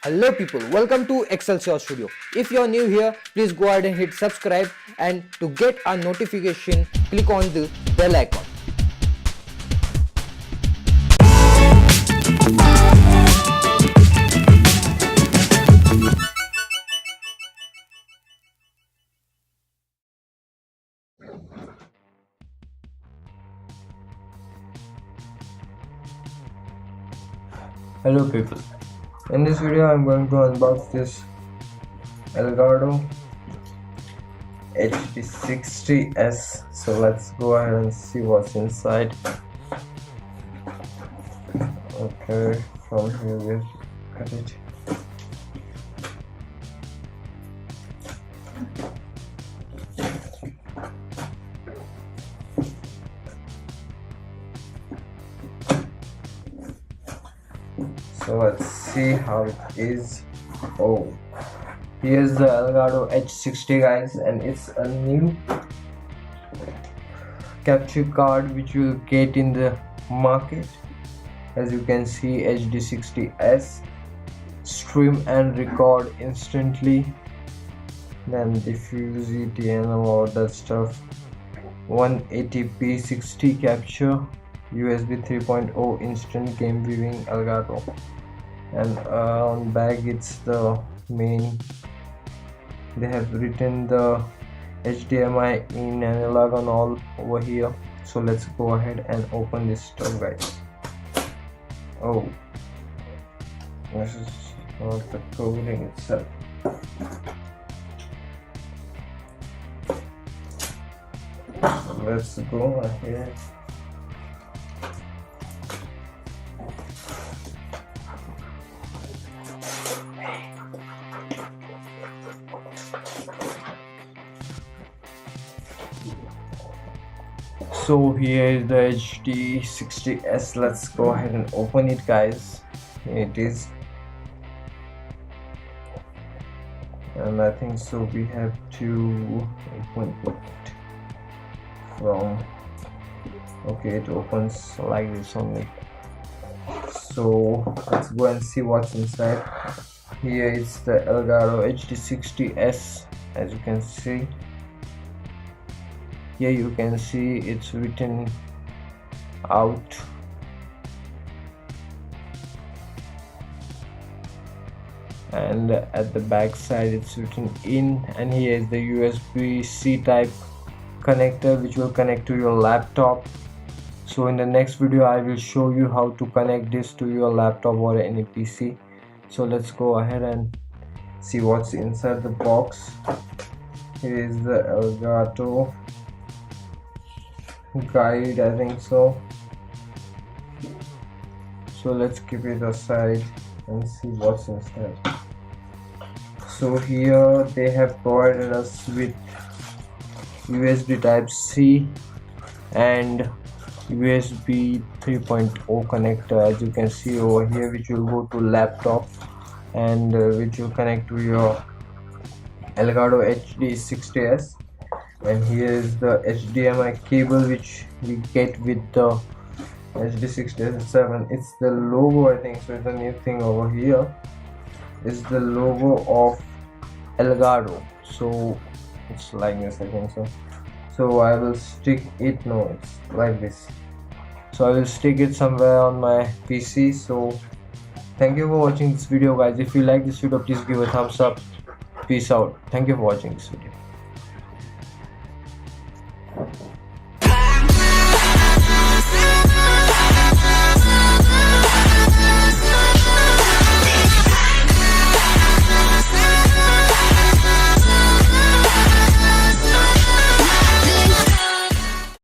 Hello people, welcome to Excelsior Studio. If you are new here, please go ahead and hit subscribe, and to get a notification, click on the bell icon. Hello people, in this video I'm going to unbox this Elgato HD60S. So let's go ahead and see what's inside. Okay, from here we'll cut it. So let's see how it is. Oh, here's the Elgato H60 guys, and it's a new capture card which you will get in the market. As you can see, HD60S, stream and record instantly, then diffuse it and all that stuff, 180p 60 capture, USB 3.0 instant game viewing Elgato. And on back it's the main. They have written the HDMI in analog and all over here. So let's go ahead and open this stuff guys. Oh, this is not the coding itself. So let's go ahead. So here is the HD60S. Let's go ahead and open it guys. Here it is, and I think so we have to open it from, okay, it opens like this only. So let's go and see what's inside. Here is the Elgato HD60S. As you can see, here you can see it's written out. And at the back side it's written in, and here is the USB-C type connector which will connect to your laptop. So in the next video I will show you how to connect this to your laptop or any PC. So let's go ahead and see what's inside the box. Here is the Elgato guide, I think so. So let's keep it aside and see what's inside. So here they have provided us with USB type C and USB 3.0 connector, as you can see over here, which will go to laptop and which will connect to your Elgato HD60S. And here is the HDMI cable which we get with the HD60S7. It's the logo, I think so. It's a new thing over here. It's the logo of Elgato. So it's like this, I think so. So I will stick it, no, it's like this. So I will stick it somewhere on my PC. So thank you for watching this video guys. If you like this video, please give a thumbs up. Peace out. Thank you for watching this video.